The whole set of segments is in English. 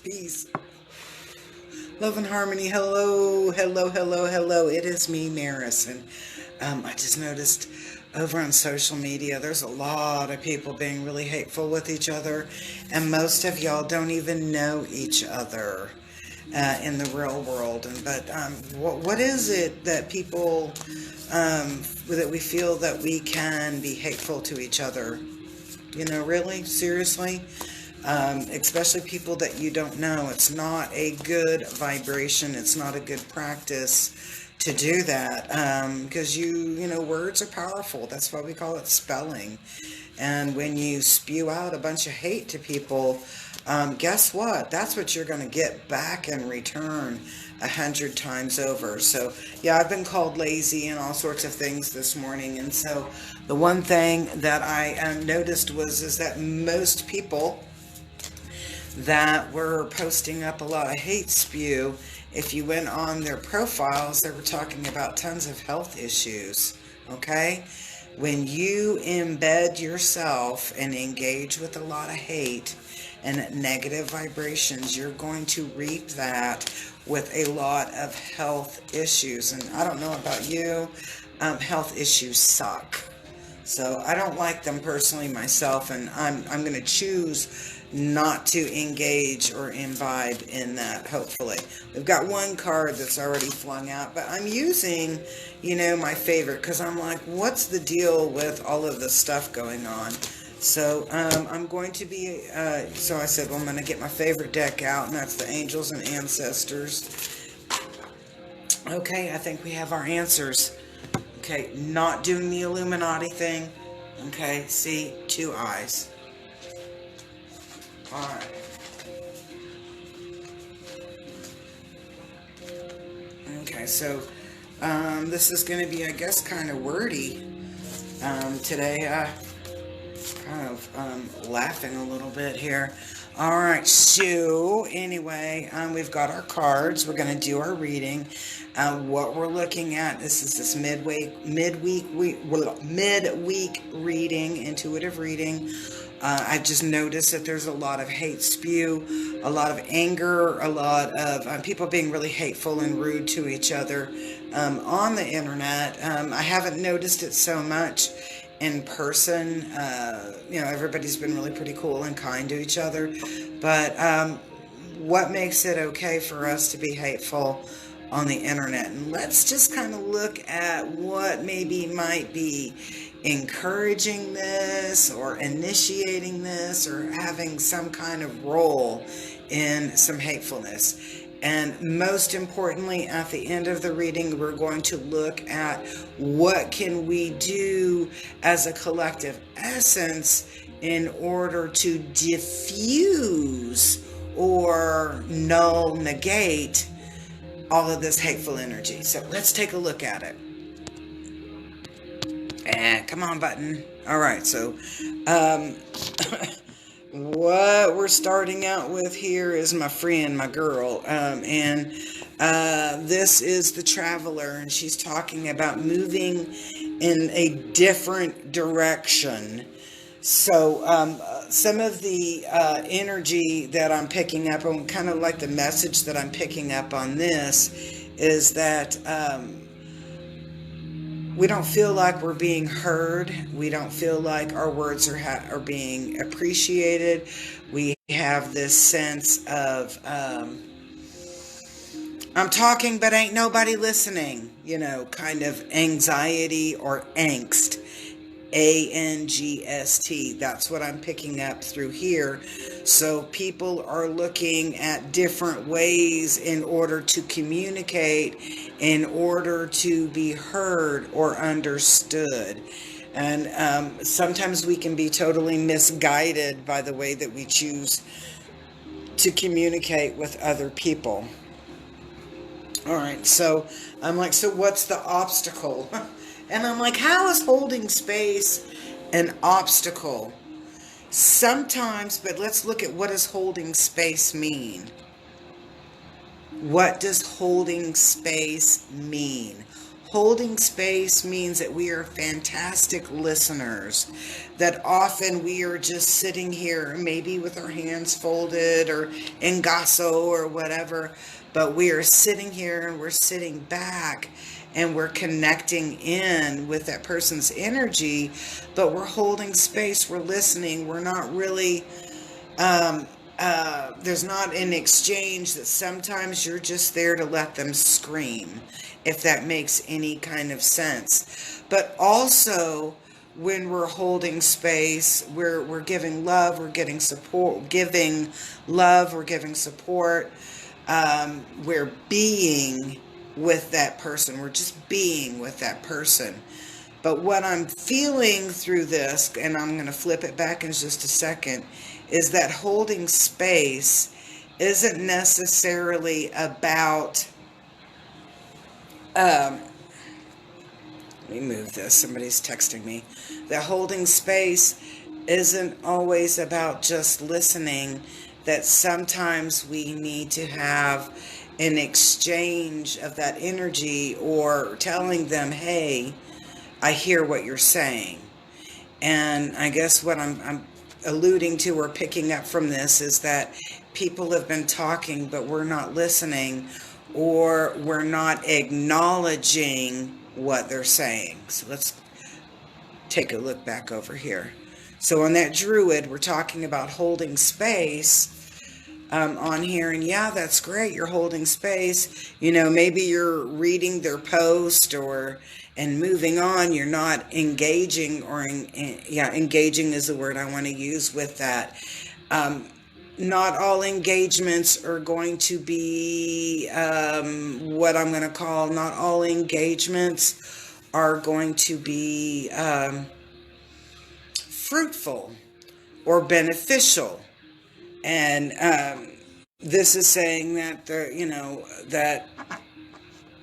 peace, love and harmony. Hello, hello, hello, hello. It is me, Maris, and I just noticed over on social media there's a lot of people being really hateful with each other, and most of y'all don't even know each other in the real world. What is it that people that we feel that we can be hateful to each other? Really, seriously, especially people that you don't know. It's not a good vibration. It's not a good practice to do that, because words are powerful. That's why we call it spelling. And when you spew out a bunch of hate to people, guess what? That's what you're going to get back in return 100 times over. So, yeah, I've been called lazy and all sorts of things this morning. And so the one thing that I noticed is that most people that were posting up a lot of hate spew, if you went on their profiles, they were talking about tons of health issues. Okay? When you embed yourself and engage with a lot of hate and negative vibrations, you're going to reap that with a lot of health issues. And I don't know about you, health issues suck. So I don't like them personally myself, and I'm going to choose not to engage or imbibe in that, hopefully. We've got one card that's already flung out, but I'm using, my favorite, because I'm like, what's the deal with all of this stuff going on? So I'm going to be, so I said, well, I'm going to get my favorite deck out, and that's the Angels and Ancestors. Okay, I think we have our answers. Okay, not doing the Illuminati thing. Okay, see, 2 eyes. All right. Okay, so this is going to be, I guess, kind of wordy today. Kind of laughing a little bit here. All right, so anyway, we've got our cards. We're going to do our reading. What we're looking at, this midweek reading, intuitive reading. I've just noticed that there's a lot of hate spew, a lot of anger, a lot of people being really hateful and rude to each other on the internet. I haven't noticed it so much in person. Everybody's been really pretty cool and kind to each other. But what makes it okay for us to be hateful on the internet? And let's just kind of look at what maybe might be encouraging this or initiating this or having some kind of role in some hatefulness. And most importantly, at the end of the reading, we're going to look at what can we do as a collective essence in order to diffuse or negate all of this hateful energy. So let's take a look at it. Come on, button. All right, so what we're starting out with here is my friend, my girl, and this is the Traveler, and she's talking about moving in a different direction. So some of the energy that I'm picking up, and kind of like the message that I'm picking up on this, is that we don't feel like we're being heard. We don't feel like our words are being appreciated. We have this sense of, I'm talking, but ain't nobody listening, kind of anxiety or angst. ANGST. That's what I'm picking up through here. So people are looking at different ways in order to communicate, in order to be heard or understood. And sometimes we can be totally misguided by the way that we choose to communicate with other people. All right, so I'm like, so what's the obstacle? And I'm like, how is holding space an obstacle? Sometimes, but let's look at, what does holding space mean? What does holding space mean? Holding space means that we are fantastic listeners, that often we are just sitting here, maybe with our hands folded or in gasso or whatever, but we are sitting here and we're sitting back and we're connecting in with that person's energy, but we're holding space, we're listening, we're not really there's not an exchange. That sometimes you're just there to let them scream, if that makes any kind of sense. But also, when we're holding space, we're giving love, we're getting support, giving love, we're giving support. We're being with that person. We're just being with that person. But what I'm feeling through this, and I'm going to flip it back in just a second, is that holding space isn't necessarily about, let me move this, somebody's texting me. That holding space isn't always about just listening, that sometimes we need to have an exchange of that energy, or telling them, hey, I hear what you're saying. And I guess what I'm alluding to or picking up from this is that people have been talking, but we're not listening, or we're not acknowledging what they're saying. So let's take a look back over here. So on that druid, we're talking about holding space on here, and yeah, that's great. You're holding space. You know, maybe you're reading their post and moving on. You're not engaging, or engaging is the word I want to use with that. Not all engagements are going to be what I'm going to call, not all engagements are going to be fruitful or beneficial. And this is saying that that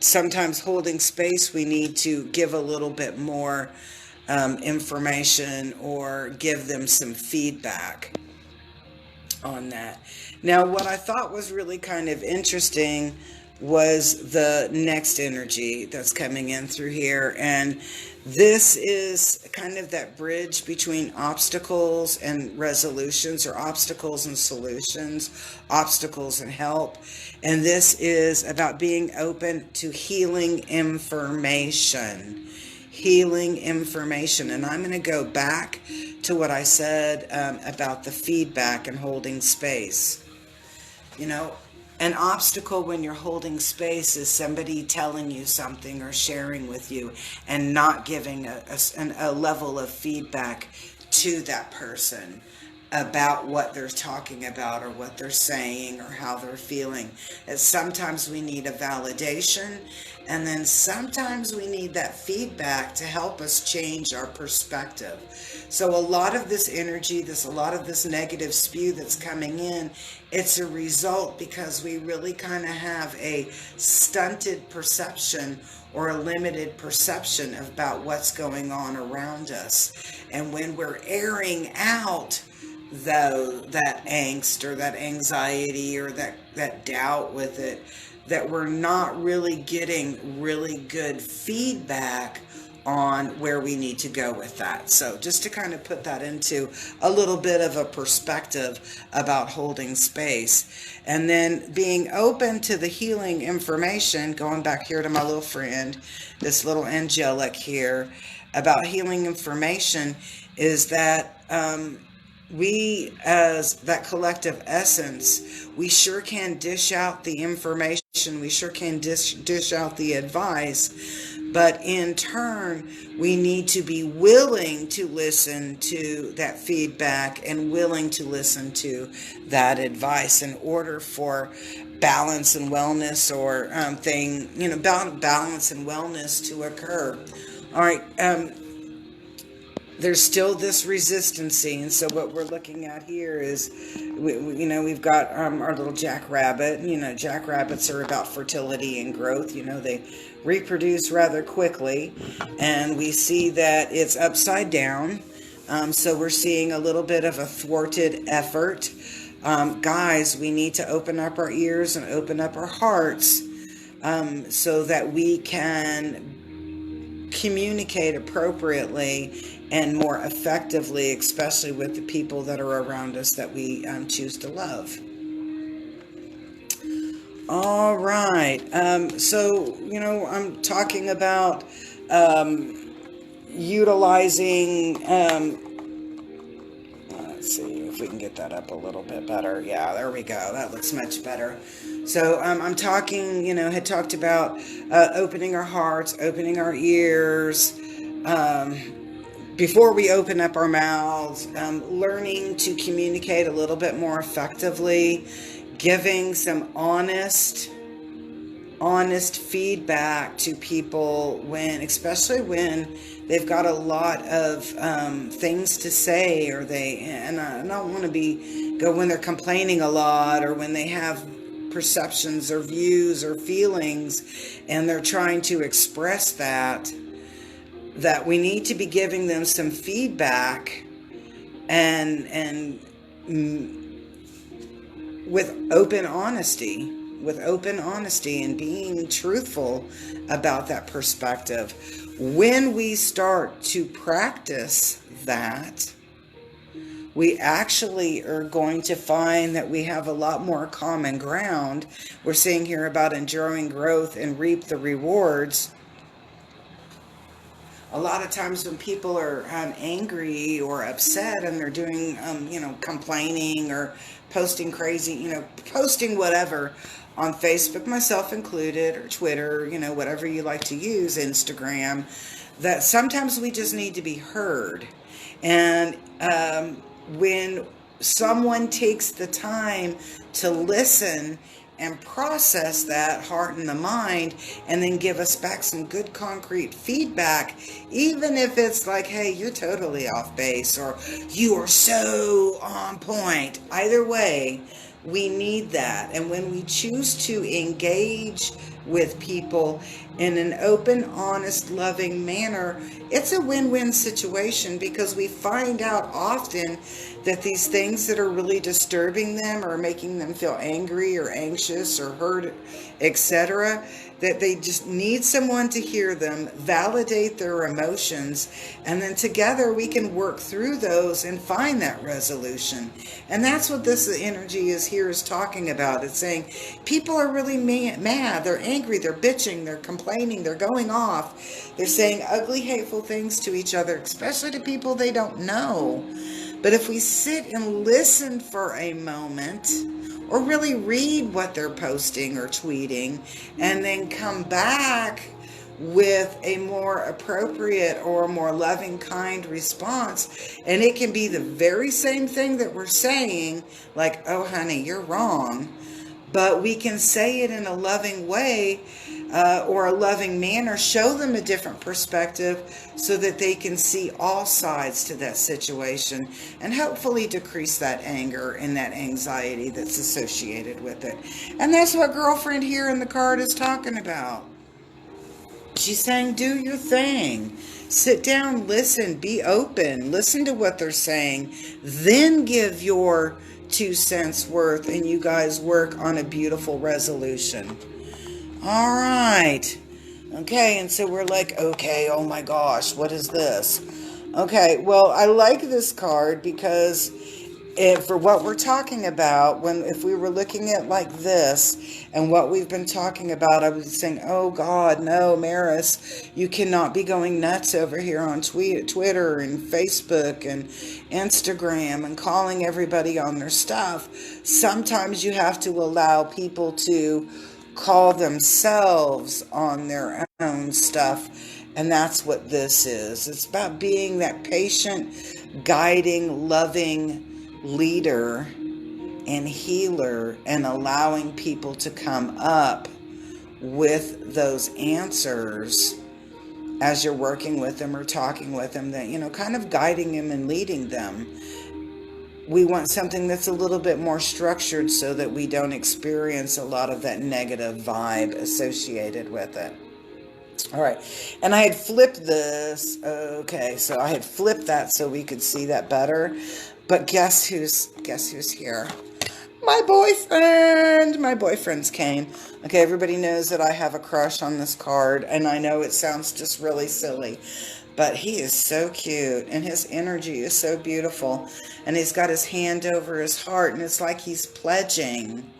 sometimes holding space, we need to give a little bit more information, or give them some feedback on that. Now, what I thought was really kind of interesting was the next energy that's coming in through here. And this is kind of that bridge between obstacles and resolutions, or obstacles and solutions, obstacles and help. And this is about being open to healing information. Healing information. And I'm going to go back to what I said about the feedback and holding space. You know, an obstacle when you're holding space is somebody telling you something or sharing with you and not giving a level of feedback to that person about what they're talking about, or what they're saying, or how they're feeling. And sometimes we need a validation, and then sometimes we need that feedback to help us change our perspective. So a lot of this energy, a lot of this negative spew that's coming in, it's a result because we really kind of have a stunted perception, or a limited perception about what's going on around us. And when we're airing out that angst, or that anxiety, or that doubt with it, that we're not really getting really good feedback on where we need to go with that. So just to kind of put that into a little bit of a perspective about holding space. And then being open to the healing information, going back here to my little friend, this little angelic here, about healing information, is that we, as that collective essence, we sure can dish out the information, we sure can dish out the advice, but in turn, we need to be willing to listen to that feedback, and willing to listen to that advice, in order for balance and wellness, or balance and wellness to occur. All right. There's still this resistancy, and so what we're looking at here is, we've got our little jackrabbit. Jackrabbits are about fertility and growth. They reproduce rather quickly, and we see that it's upside down. So we're seeing a little bit of a thwarted effort. Guys, we need to open up our ears and open up our hearts, so that we can communicate appropriately and more effectively, especially with the people that are around us that we choose to love. All right. So, I'm talking about utilizing, let's see if we can get that up a little bit better. Yeah, there we go. That looks much better. So I'm talking, had talked about opening our hearts, opening our ears, before we open up our mouths, learning to communicate a little bit more effectively, giving some honest feedback to people especially when they've got a lot of things to say, or and I don't want to go when they're complaining a lot, or when they have perceptions or views or feelings and they're trying to express that we need to be giving them some feedback and with open honesty and being truthful about that perspective. When we start to practice that, we actually are going to find that we have a lot more common ground. We're seeing here about enduring growth and reap the rewards. A lot of times when people are angry or upset and they're doing, complaining or posting crazy, posting whatever on Facebook, myself included, or Twitter, whatever you like to use, Instagram, that sometimes we just need to be heard. And when someone takes the time to listen and process that heart and the mind, and then give us back some good concrete feedback, even if it's like, hey, you're totally off base, or you are so on point. Either way, we need that. And when we choose to engage with people in an open, honest, loving manner, it's a win-win situation, because we find out often that these things that are really disturbing them or making them feel angry or anxious or hurt, etc., that they just need someone to hear them, validate their emotions, and then together we can work through those and find that resolution. And that's what this energy is talking about. It's saying people are really mad, they're angry, they're bitching, they're complaining, they're going off, they're saying ugly, hateful things to each other, especially to people they don't know. But if we sit and listen for a moment, or really read what they're posting or tweeting, and then come back with a more appropriate or more loving, kind response, and it can be the very same thing that we're saying, like, oh honey, you're wrong, but we can say it in a loving way, or a loving manner, show them a different perspective so that they can see all sides to that situation, and hopefully decrease that anger and that anxiety that's associated with it. And that's what girlfriend here in the card is talking about. She's saying, do your thing. Sit down, listen, be open, listen to what they're saying, then give your 2 cents worth, and you guys work on a beautiful resolution. All right. Okay, and so we're like, okay, oh my gosh, what is this? Okay, well, I like this card because for what we're talking about, if we were looking at like this and what we've been talking about, I was saying, oh God, no, Maris, you cannot be going nuts over here on Twitter and Facebook and Instagram and calling everybody on their stuff. Sometimes you have to allow people to call themselves on their own stuff, and that's what this is. It's about being that patient, guiding, loving leader and healer, and allowing people to come up with those answers as you're working with them or talking with them, that, kind of guiding them and leading them. We want something that's a little bit more structured so that we don't experience a lot of that negative vibe associated with it. All right. And I had flipped this. Okay. So I had flipped that so we could see that better. But guess who's here? My boyfriends came. Okay, everybody knows that I have a crush on this card, and I know it sounds just really silly, but he is so cute, and his energy is so beautiful, and he's got his hand over his heart, and it's like he's pledging.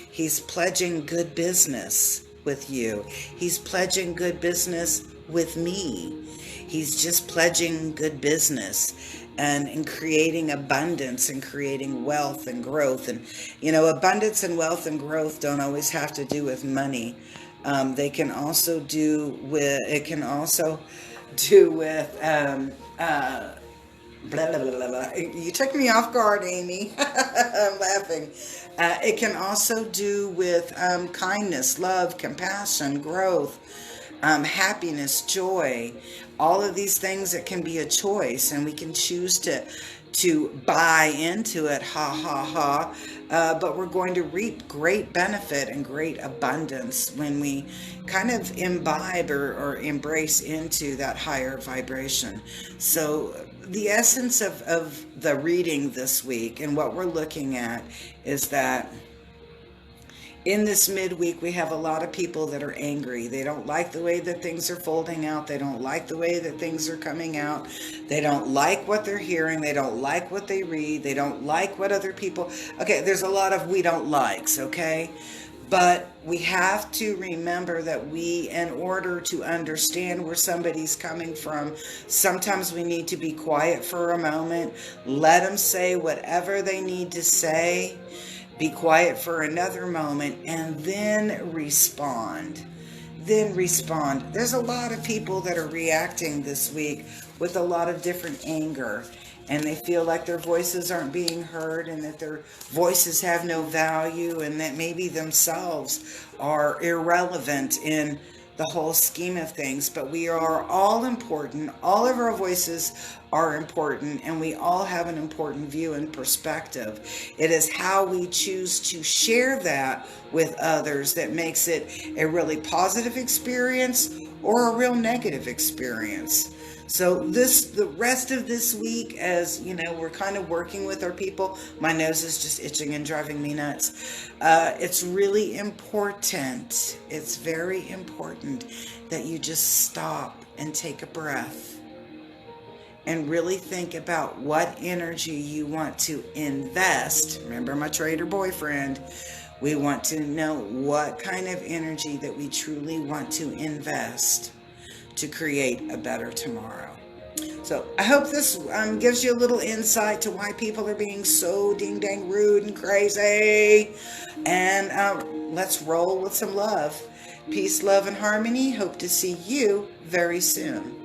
He's pledging good business with you. He's pledging good business with me. He's just pledging good business and creating abundance and creating wealth and growth. And, abundance and wealth and growth don't always have to do with money. They can also do with, blah, blah, blah, blah. You took me off guard, Amy. I'm laughing. It can also do with kindness, love, compassion, growth, happiness, joy. All of these things that can be a choice, and we can choose to buy into it, ha ha ha. But we're going to reap great benefit and great abundance when we kind of imbibe or embrace into that higher vibration. So the essence of the reading this week and what we're looking at is that in this midweek, we have a lot of people that are angry. They don't like the way that things are folding out. They don't like the way that things are coming out. They don't like what they're hearing. They don't like what they read. They don't like what other people... Okay, there's a lot of we don't likes, okay? But we have to remember that in order to understand where somebody's coming from, sometimes we need to be quiet for a moment. Let them say whatever they need to say. Be quiet for another moment and then respond. There's a lot of people that are reacting this week with a lot of different anger, and they feel like their voices aren't being heard and that their voices have no value and that maybe themselves are irrelevant in the whole scheme of things. But we are all important. All of our voices are important, and we all have an important view and perspective. It is how we choose to share that with others that makes it a really positive experience or a real negative experience. So the rest of this week, as we're kind of working with our people, my nose is just itching and driving me nuts. It's really important. It's very important that you just stop and take a breath and really think about what energy you want to invest. Remember my trader boyfriend. We want to know what kind of energy that we truly want to invest to create a better tomorrow. So I hope this gives you a little insight to why people are being so ding dang rude and crazy. And let's roll with some love. Peace, love, and harmony. Hope to see you very soon.